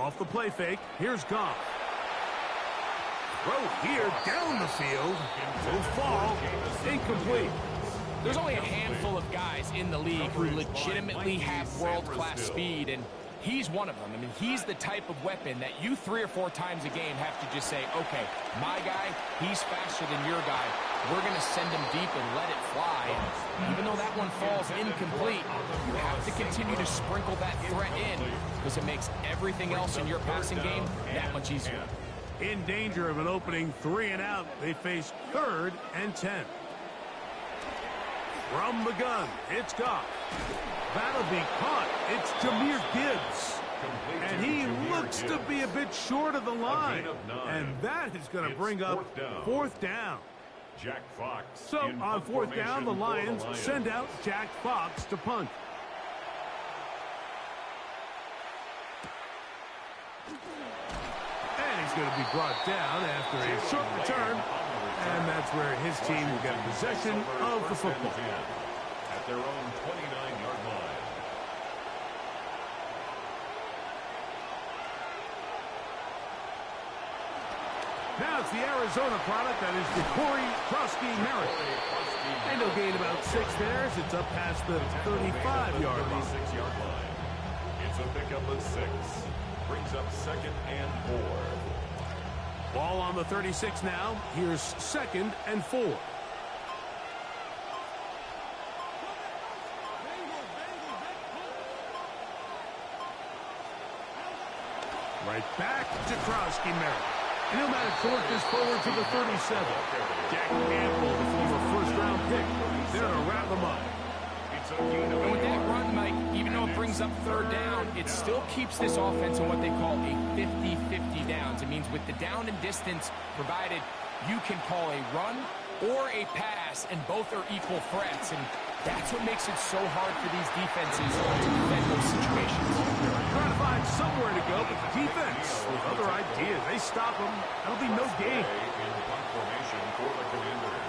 Off the play fake, here's Goff. Throw here, down the field. Will fall, incomplete. There's only a handful of guys in the league who legitimately have world-class speed, and he's one of them. I mean, he's the type of weapon that you 3 or 4 times a game have to just say, okay, my guy, he's faster than your guy. We're going to send him deep and let it fly. And even though that one falls incomplete, you have to continue to sprinkle that threat in because it makes everything else in your passing game that much easier. In danger of an opening 3 and out, they face 3rd and 10. From the gun, it's Goff. That'll be caught. It's Jahmyr Gibbs. And he looks to be a bit short of the line. And that is going to bring up 4th down. Jack Fox. So on 4th down, the Lions send out Jack Fox to punt. And he's going to be brought down after a short return. And that's where his team will get possession of the football. At their own 29-yard line. Now it's the Arizona product that is the Corey Krosky-Merritt. And he'll gain about 6 there as it's up past the 35-yard line. It's a pickup of 6. Brings up 2nd and 4. Ball on the 36 now. Here's 2nd and 4. Right back to Krosky-Merritt. And he'll manage to work this forward to the 37. Jack Campbell, the former first-round pick, there to wrap them up. And with that run, Mike, even though it brings up 3rd down, it still keeps this offense in what they call a 50-50 downs. It means with the down and distance provided, you can call a run or a pass, and both are equal threats. And that's what makes it so hard for these defenses to defend those situations. Trying to find somewhere to go, but the defense, with other ideas, they stop them. That'll be no gain. In punt formation for the Commanders.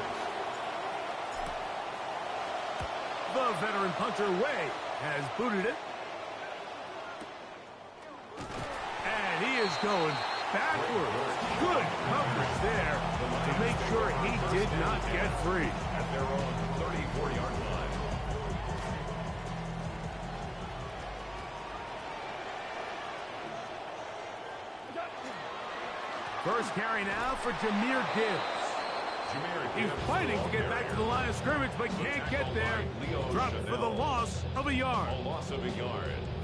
The veteran punter, Way, has booted it. And he is going backwards. Good coverage there to make sure he did not get free. At their own 34-yard line. First carry now for Jahmyr Gibbs. He's fighting to get back to the line of scrimmage, but can't get there. Dropped for the loss of a yard.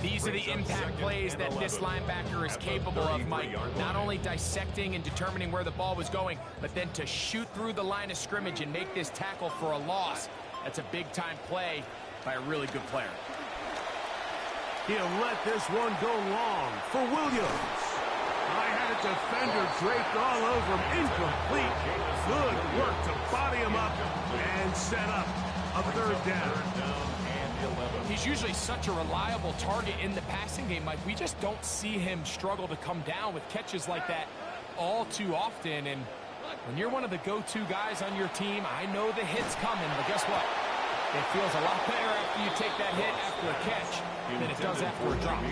These are the impact plays that this linebacker is capable of, Mike. Not only dissecting and determining where the ball was going, but then to shoot through the line of scrimmage and make this tackle for a loss. That's a big-time play by a really good player. He'll let this one go long for Williams. I had a defender draped all over him. Incomplete. Good work to body him up and set up a 3rd down. He's usually such a reliable target in the passing game, Mike. We just don't see him struggle to come down with catches like that all too often. And when you're one of the go-to guys on your team, I know the hit's coming, but guess what? It feels a lot better after you take that hit after a catch than it does after a drop.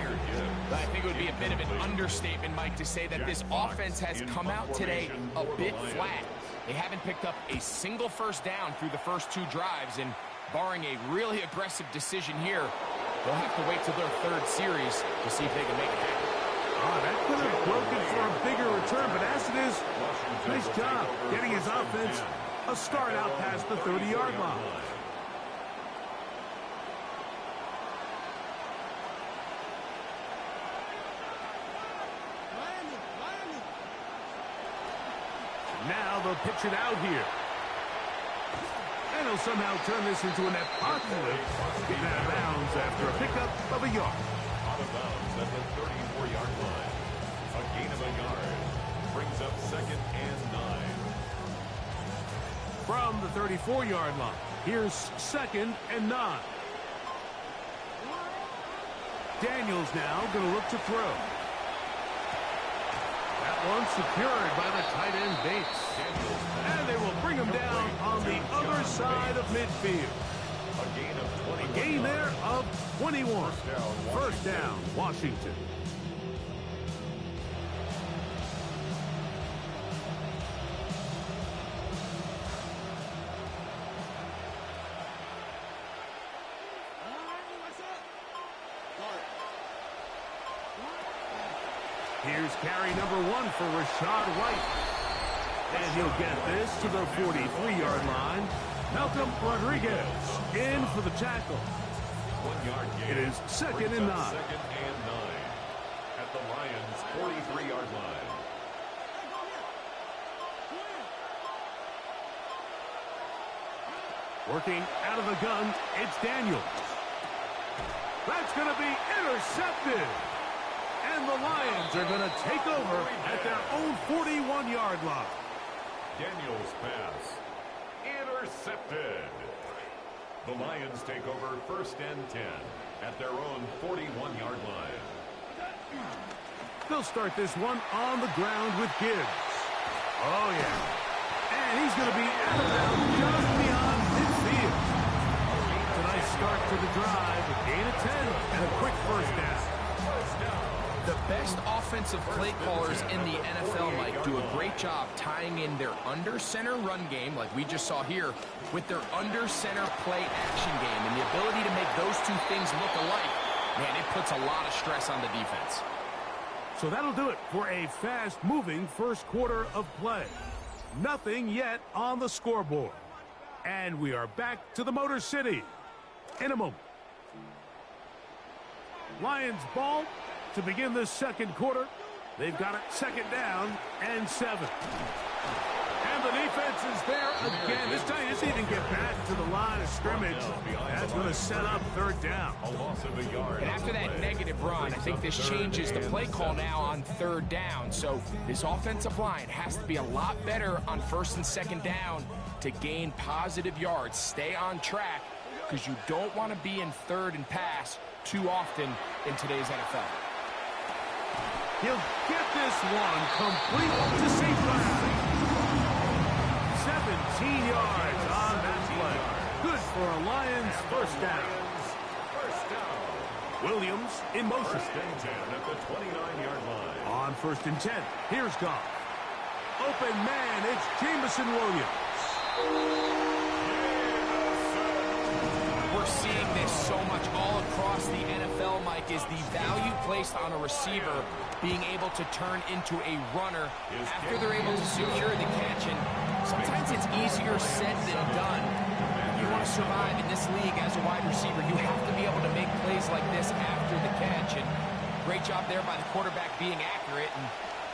But I think it would be a bit of an understatement, Mike, to say that this offense has come out today a bit flat. They haven't picked up a single 1st down through the first 2 drives, and barring a really aggressive decision here, they'll have to wait till their 3rd series to see if they can make it happen. Oh, that could have broken for a bigger return, but as it is, nice job getting his offense a start out past the 30-yard line. Now they'll pitch it out here. And he'll somehow turn this into a net positive. Getting out of bounds after a pickup of a yard. Out of bounds at the 34-yard line. A gain of a yard. Brings up 2nd and 9. From the 34-yard line, here's 2nd and 9. Daniels now going to look to throw. That one secured by the tight end Bates. And they will bring him down on the other side of midfield. A gain there of 21. First down, Washington. Here's carry number 1 for Rashad White. And he'll get this to the 43-yard line. Malcolm Rodriguez in for the tackle. 1 yard gain. It is second and 9. Second and 9 at the Lions' 43-yard line. Working out of the gun, it's Daniels. That's going to be intercepted. And the Lions are going to take over at their own 41-yard line. Daniels' pass intercepted. The Lions take over first and 10 at their own 41-yard line. They'll start this one on the ground with Gibbs. Oh, yeah. And he's going to be out of bounds just beyond midfield. It's a nice start to the drive. A gain of 10 and a quick first down. The best offensive play callers in the NFL, Mike, do a great job tying in their under-center run game, like we just saw here, with their under-center play action game. And the ability to make those two things look alike, man, it puts a lot of stress on the defense. So that'll do it for a fast-moving first quarter of play. Nothing yet on the scoreboard. And we are back to the Motor City in a moment. Lions ball to begin this second quarter. They've got it second down and 7. And the defense is there again. This time he doesn't even get back to the line of scrimmage. That's going to set up third down. A loss of a yard. And after that negative run, I think this changes the play call now on third down. So this offensive line has to be a lot better on first and second down to gain positive yards. Stay on track because you don't want to be in third and pass too often in today's NFL. He'll get this one complete to St. Brown. 17 yards on that play. Good for a Lions first down. Williams in motion. First and 10 at the 29-yard line. On first and 10, here's Goff. Open man, it's Jameson Williams. We're seeing this so much all across the NFL, Mike, is the value placed on a receiver being able to turn into a runner after they're able to secure the catch. And sometimes it's easier said than done. If you want to survive in this league as a wide receiver, you have to be able to make plays like this after the catch. And great job there by the quarterback being accurate, and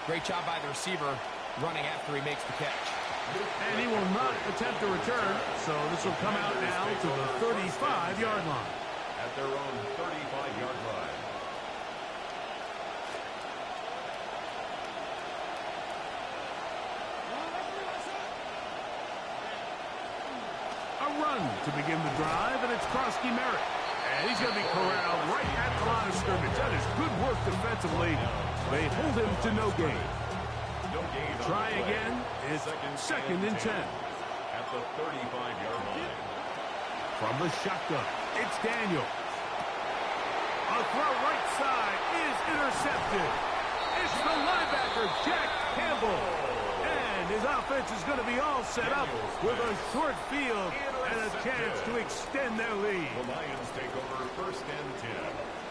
great job by the receiver running after he makes the catch. And he will not attempt a return, so this will come out now to the 35-yard line. At their own 35-yard line. A run to begin the drive, and it's Krosky Merritt. And he's going to be corralled right at the line of scrimmage. That is good work defensively. They hold him to no gain. Try again. It's second and 10. At the 35-yard line. From the shotgun, it's Daniel. A throw right side is intercepted. It's the linebacker, Jack Campbell. And his offense is going to be all set up with a short field and a chance to extend their lead. The Lions take over first and 10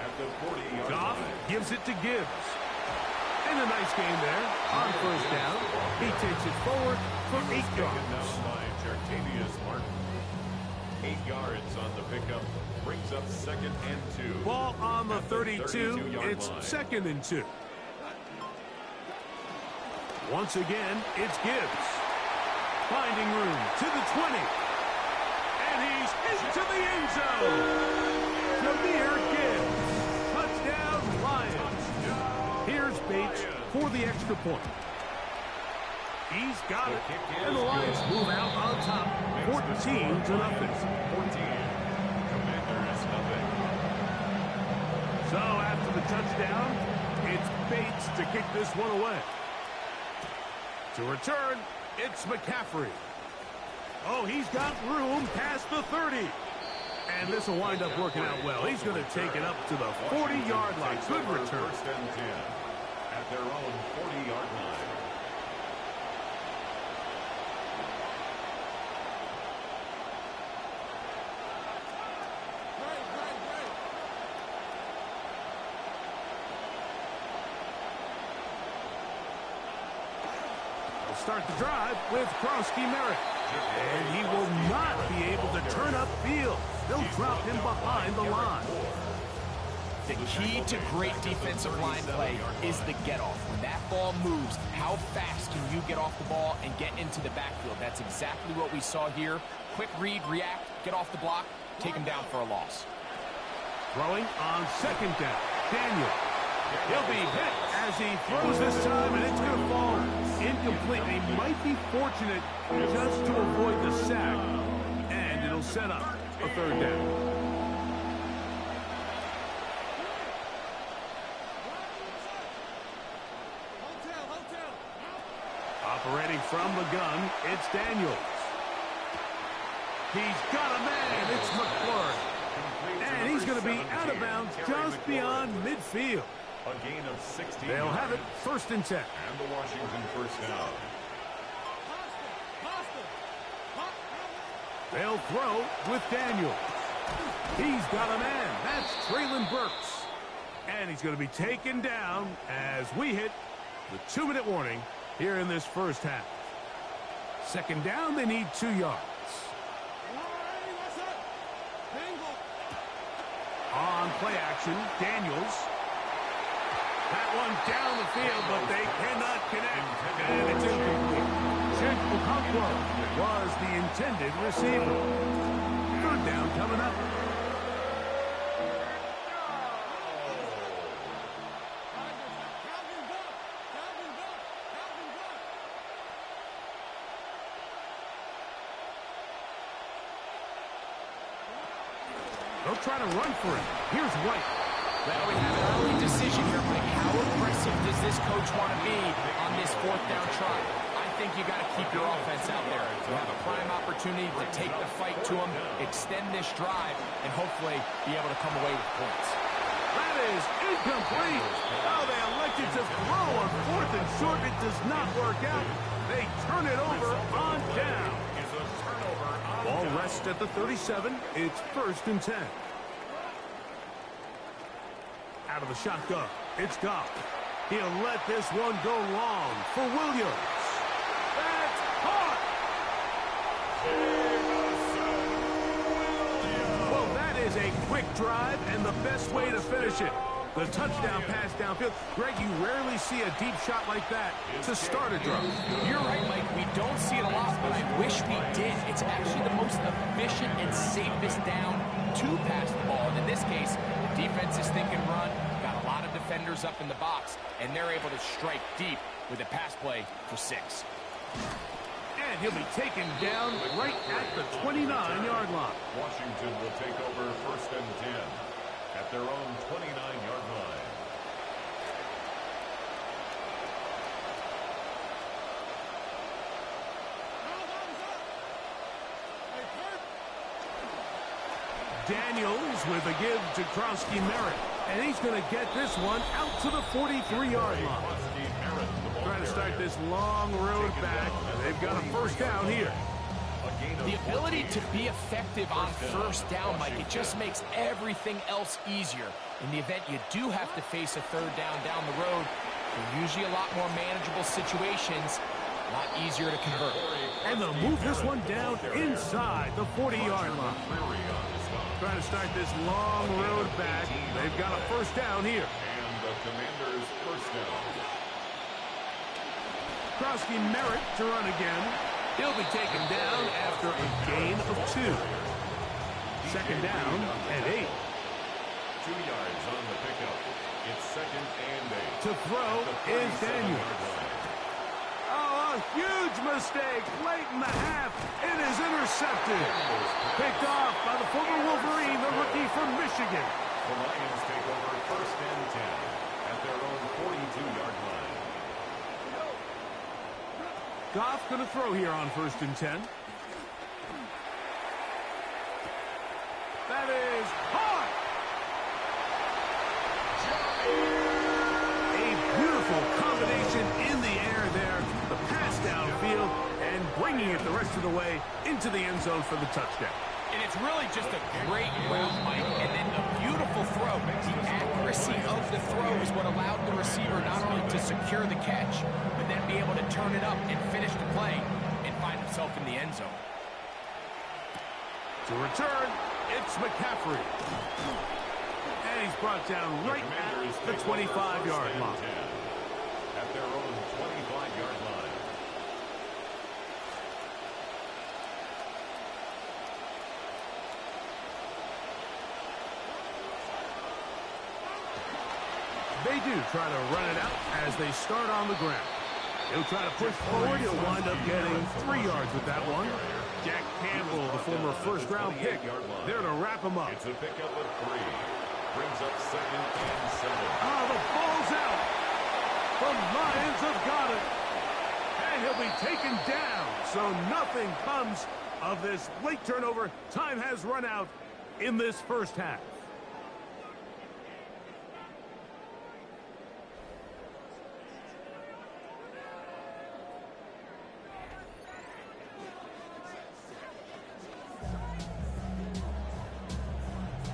at the 40-yard Goff line. gives it to Gibbs. And a nice game there on first down. He takes it forward for 8 yards. Down by Jartavius Martin. 8 yards on the pickup. Brings up second and 2. Ball on the 32. 32-yard It's line. second and 2. Once again, it's Gibbs. Finding room to the 20. And he's into the end zone. Jahmyr Gibbs. Touchdown, Lions. Here's Bates for the extra point. He's got it. And the Lions move out on top, 14-0. 14. Commanders nothing. So after the touchdown, it's Bates to kick this one away. To return, it's McCaffrey. Oh, he's got room past the 30. And this will wind up working out well. He's going to take it up to the 40-yard line. Good return. First and 10 at their own 40-yard line. start the drive with Krosky Merritt. And he will not be able to turn upfield. They'll drop him behind the line. The key to great defensive line play is the get-off. When that ball moves, how fast can you get off the ball and get into the backfield? That's exactly what we saw here. Quick read, react, get off the block, take him down for a loss. Throwing on second down, Daniel. He'll be hit as he throws this time, and it's going to fall incomplete. He might be fortunate just to avoid the sack, and it'll set up a third down. Operating from the gun, it's Daniels. He's got a man. It's McClure. And he's going to be out of bounds just beyond midfield. A gain of 16. They'll have it first and 10. And the Washington first down. They'll throw with Daniels. He's got a man. That's Traylon Burks. And he's going to be taken down as we hit the 2-minute warning here in this first half. Second down, they need 2 yards. On play action, Daniels. That one down the field, but they cannot connect. And it's incomplete. Chip Okonkwo was the intended receiver. Third down coming up. They'll try to run for it. Here's White. Well, we have an early decision here, Mike. How aggressive does this coach want to be on this fourth down try? I think you got to keep your offense out there. You have a prime opportunity to take the fight to them, extend this drive, and hopefully be able to come away with points. That is incomplete. Oh, they elected to throw on fourth and short. It does not work out. They turn it over on down. Ball rests at the 37. It's first and 10. Out of the shotgun, it's Goff. He'll let this one go long for Williams. That's caught! Well, that is a quick drive and the best way to finish it. The touchdown pass downfield. Greg, you rarely see a deep shot like that to start a drive. You're right, Mike. We don't see it a lot, but I wish we did. It's actually the most efficient and safest down to pass the ball. And in this case, the defense is thinking run, got a lot of defenders up in the box, and they're able to strike deep with a pass play for 6. And he'll be taken down right at the 29-yard line. Washington will take over first and 10 at their own 29-yard line. Daniels with a give to Krosky Merritt. And he's going to get this one out to the 43-yard line. Trying to start this long road back. They've got a first down here. The ability to be effective on first down, Mike, it just makes everything else easier. In the event you do have to face a third down the road, they're usually a lot more manageable situations, a lot easier to convert. And they'll move this one down inside the 40-yard line. Trying to start this long road back. They've got a first down here. And the Commanders' first down. Krosky Merritt to run again. He'll be taken down after a gain of 2. Second down and 8. 2 yards on the pickup. It's second and 8. To throw is Daniels. Oh, a huge mistake late in the half. It is intercepted. Picked off by the former Wolverine, the rookie from Michigan. The Lions take over first and 10 at their own 42-yard line. Goff going to throw here on first and 10. That is hard. A beautiful combination in the air there. The pass downfield and bringing it the rest of the way into the end zone for the touchdown. And it's really just a great route, Mike, and then a beautiful throw. The accuracy of the throw is what allowed the receiver not only to secure the catch, but then be able to turn it up and finish the play and find himself in the end zone. To return, it's McCaffrey. And he's brought down right at the 25-yard line. At their own 25-yard line. They do try to run it out as they start on the ground. He'll try to push forward. He'll wind up getting 3 yards with that one. Jack Campbell, the former first-round pick, there to wrap him up. It's a pickup of 3. Brings up 2nd and 7. Oh, the ball's out. The Lions have got it. And he'll be taken down. So nothing comes of this late turnover. Time has run out in this first half.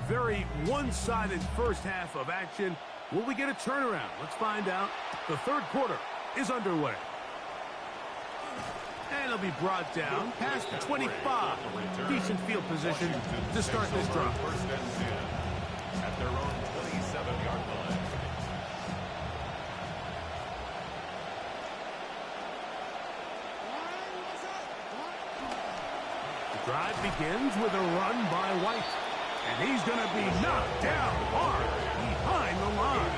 Very one-sided first half of action. Will we get a turnaround? Let's find out. The third quarter is underway. And he'll be brought down past the 25. Decent field position to start this drive. First and 10 at their own 27-yard line. The drive begins with a run by White. And he's going to be knocked down hard behind the line.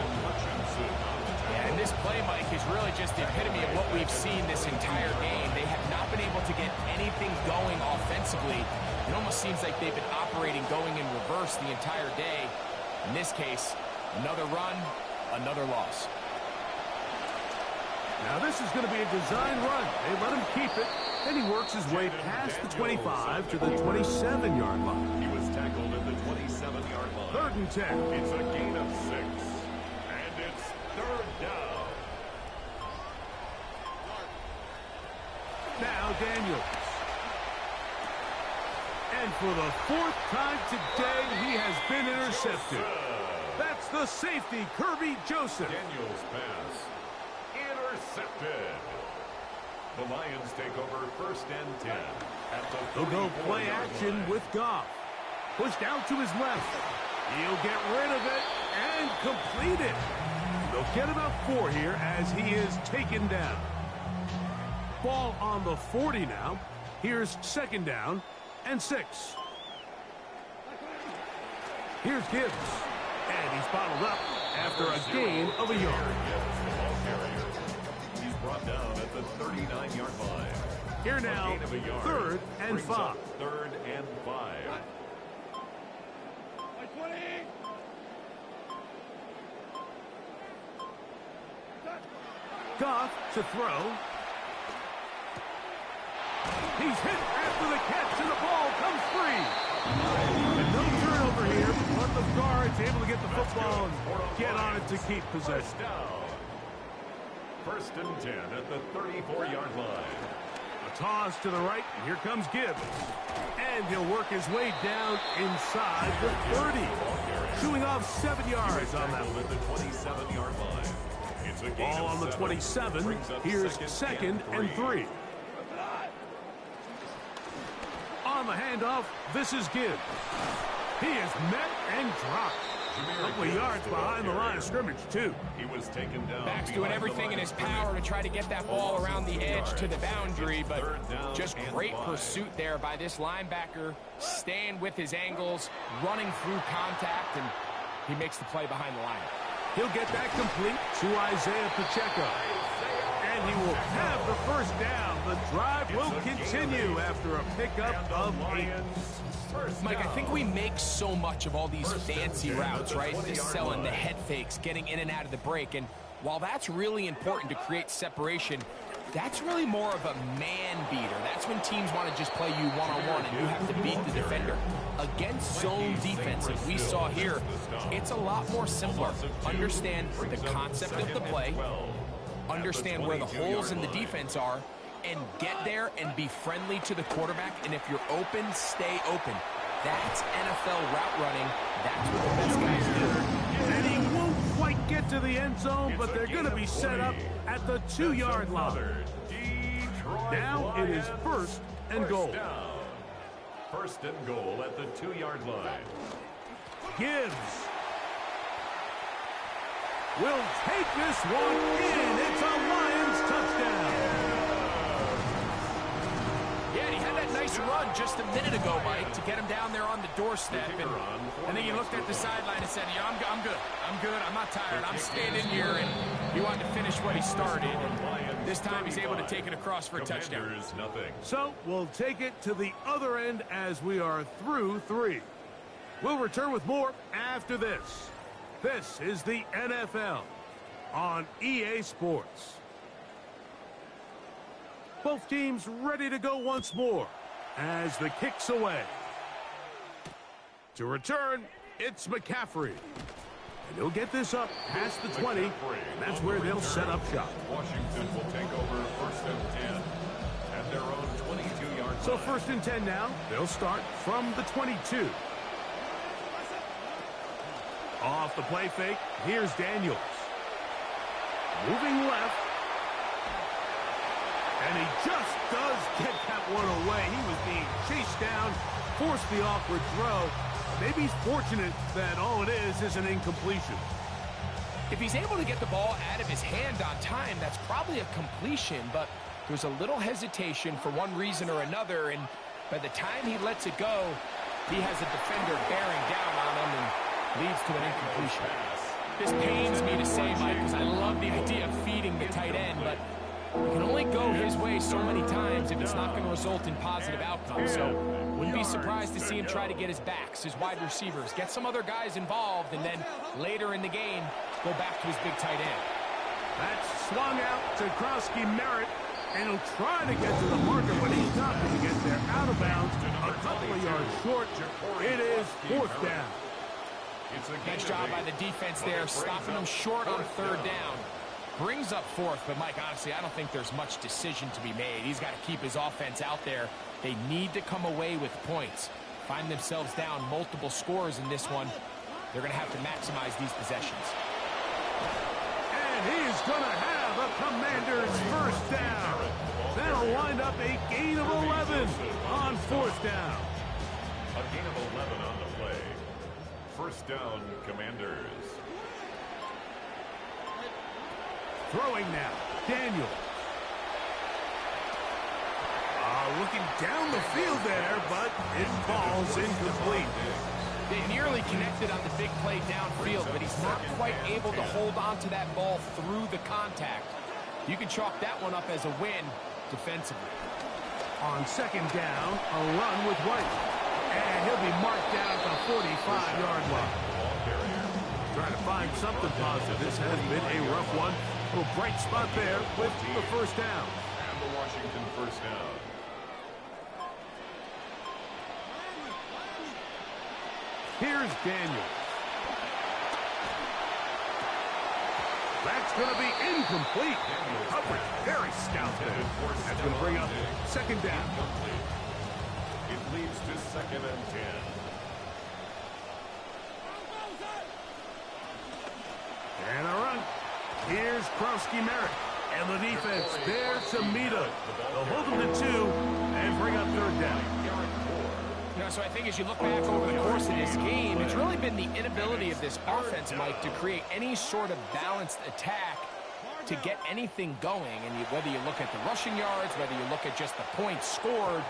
Yeah, and this play, Mike, is really just the epitome of what we've seen this entire game. They have not been able to get anything going offensively. It almost seems like they've been operating going in reverse the entire day. In this case, another run, another loss. Now this is going to be a design run. They let him keep it, and he works his way past the 25 to the 27-yard line. He was tackled at the 27-yard line. 3rd and 10. It's a gain of 6. And it's 3rd down. Now Daniels. And for the 4th time today, he has been intercepted. That's the safety, Kirby Joseph. Daniels pass. Intercepted. The Lions take over 1st and 10 at the They'll go play action with Goff. Pushed out to his left. He'll get rid of it and complete it. They'll get about 4 here as he is taken down. Ball on the 40 now. Here's 2nd down and 6. Here's Gibbs. And he's bottled up after a gain of a yard. He's brought down at the 39-yard line. Here now, 3rd and 5. 3rd and 5. Goff to throw. He's hit after the catch, and the ball comes free. And no turnover here, but the guard's able to get the football and get on it to keep possession. Down. 1st and 10 at the 34-yard line. A toss to the right, and here comes Gibbs. And he'll work his way down inside the 30. Shooing off 7 yards on that one. At the 27-yard line. It's a gain Ball of on the 7. 27. Here's 2nd and 3. On the handoff, this is Gibbs. He is met and dropped. A couple of yards behind the line of scrimmage, too. He was taken down. Max doing everything in his power to try to get that ball around the edge to the boundary, but just great pursuit there by this linebacker, staying with his angles, running through contact, and he makes the play behind the line. He'll get that complete to Isaiah Pacheco. And he will have the 1st down. The drive will continue after a pickup of 8. Mike, I think we make so much of all these fancy routes, right? The selling, the head fakes, getting in and out of the break. And while that's really important to create separation, that's really more of a man beater. That's when teams want to just play you one-on-one and you have to beat the defender. Against zone defense, as we saw here, it's a lot more simpler. Understand the concept of the play, understand where the holes in the defense are, and get there and be friendly to the quarterback. And if you're open, stay open. That's NFL route running. That's what the best guys do. And he won't quite get to the end zone, but they're going to be set up at the 2-yard line. Now it is first and goal. First and goal at the 2-yard line. Gibbs will take this one in. It's a Lions touchdown. Yeah, he had that nice run just a minute ago, Mike, to get him down there on the doorstep. And then he looked at the sideline and said, yeah, I'm good. I'm good. I'm not tired. I'm staying in here. And he wanted to finish what he started. And this time he's able to take it across for a touchdown. So we'll take it to the other end as we are through 3. We'll return with more after this. This is the NFL on EA Sports. Both teams ready to go once more as the kick's away. To return, it's McCaffrey. And he'll get this up past the 20, and that's where they'll set up shop. Washington will take over first and 10 at their own 22-yard line. So first and 10 now. They'll start from the 22. Off the play fake, here's Daniels. Moving left. And he just does get that one away. He was being chased down, forced the awkward throw. Maybe he's fortunate that all it is an incompletion. If he's able to get the ball out of his hand on time, that's probably a completion, but there's a little hesitation for one reason or another, and by the time he lets it go, he has a defender bearing down on him and leads to an incompletion. This pains me to say, Mike, because I love the idea of feeding the tight end, but it can only go his way so many times if it's not going to result in positive outcomes. So wouldn't be surprised to see him try to get his backs, his wide receivers, get some other guys involved, and then later in the game, go back to his big tight end. That's swung out to Krosky-Merritt, and he'll try to get to the marker, but he's not going to get there. Out of bounds, a couple of yards short. It is fourth down. Nice job by the defense there, stopping him short on third down. Brings up fourth, but Mike, honestly, I don't think there's much decision to be made. He's got to keep his offense out there. They need to come away with points. Find themselves down multiple scores in this one. They're going to have to maximize these possessions. And he's going to have a Commander's first down. That'll wind up a gain of 11 on fourth down. A gain of 11 on the play. First down, Commanders. Throwing now, Daniel. Looking down the field there, but it falls incomplete. They nearly connected on the big play downfield, but he's not quite able to hold on to that ball through the contact. You can chalk that one up as a win defensively. On second down, a run with White. And he'll be marked down at the 45-yard line. Trying to find something positive. This has been a rough one. A bright spot there with the first down. And the Washington first down. Here's Daniel. That's going to be incomplete. Coverage very stout there. That's going to bring up second down. It leads to second and 10. And a run. Here's Krosky-Merritt. And the defense there to meet him. They'll hold him to 2 and bring up third down. You know, so I think as you look back over the course of this game, it's really been the inability of this offense, Mike, to create any sort of balanced attack to get anything going. And whether you look at the rushing yards, whether you look at just the points scored,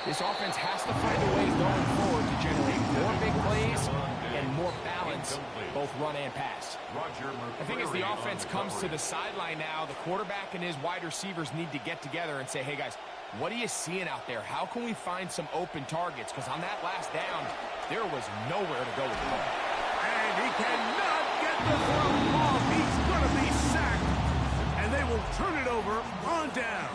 this offense has to find a way going forward to generate more big plays and more balance, both run and pass. I think as the offense comes to the sideline now, the quarterback and his wide receivers need to get together and say, hey, guys, what are you seeing out there? How can we find some open targets? Because on that last down, there was nowhere to go with the ball. And he cannot get the throw off. He's going to be sacked. And they will turn it over on down.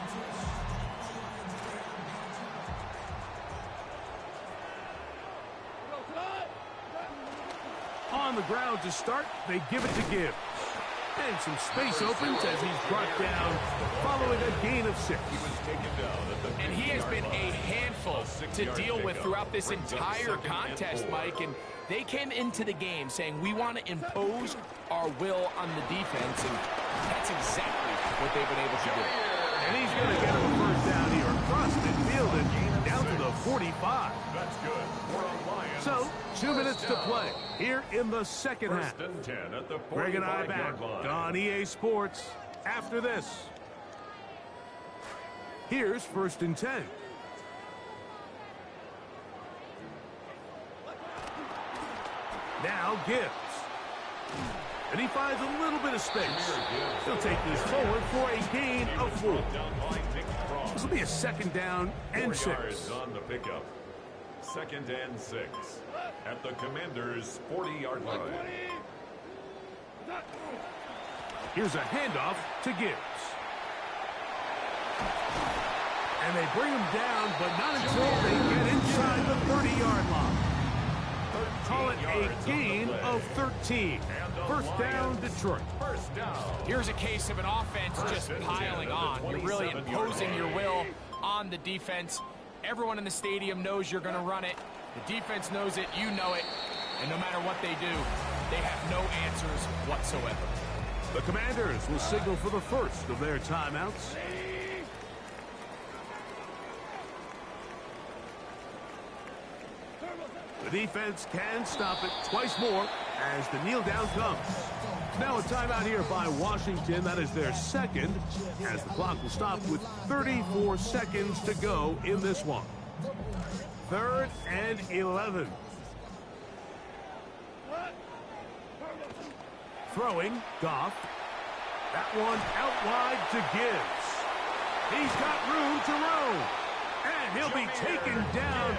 On the ground to start, they give it to Gibbs. And some space opens as he's brought down following a gain of 6. And he has been a handful to deal with throughout this entire contest, Mike. And they came into the game saying, we want to impose our will on the defense. And that's exactly what they've been able to do. And he's going to get him a first down here across midfield and down to the 45. That's good. We're on Lions. So, 2 minutes to play here in the second half. First and 10 at the Greg and I back 45-yard line. on EA Sports after this. Here's first and 10. Now Gibbs. And he finds a little bit of space. He'll take this forward for a gain of 4. This will be a second down and 6. 4 yards on the pickup. Second and 6 at the Commanders' 40-yard line. Here's a handoff to Gibbs. And they bring him down, but not until they get inside the 30-yard line. Call it a gain of 13. First down, Detroit. First down. Here's a case of an offense just piling on. You're really imposing your will on the defense. Everyone in the stadium knows you're going to run it. The defense knows it. You know it. And no matter what they do, they have no answers whatsoever. The Commanders will signal for the first of their timeouts. The defense can stop it twice more as the kneel down comes. Now a timeout here by Washington. That is their second, as the clock will stop with 34 seconds to go in this one. 3rd and 11. Throwing, Goff. That one out wide to Gibbs. He's got room to roam. And he'll be taken down.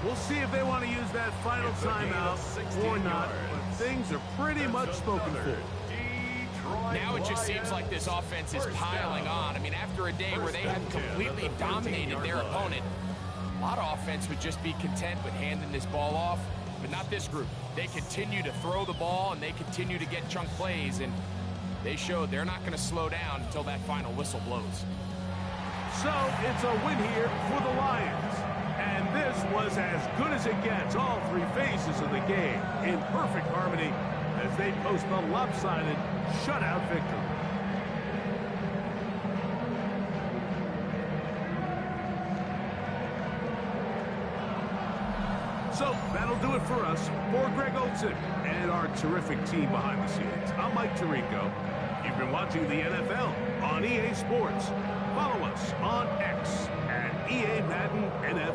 We'll see if they want to use that final timeout or not. But things are pretty much spoken for. Now it just seems like this offense is piling on. I mean, after a day where they have completely dominated their opponent, a lot of offense would just be content with handing this ball off. But not this group. They continue to throw the ball, and they continue to get chunk plays. And they showed they're not going to slow down until that final whistle blows. So it's a win here for the Lions. And this was as good as it gets, all 3 phases of the game, in perfect harmony as they post a lopsided shutout victory. So that'll do it for us. For Greg Olson and our terrific team behind the scenes, I'm Mike Tirico. You've been watching the NFL on EA Sports. Follow us on X at EA Madden NFL.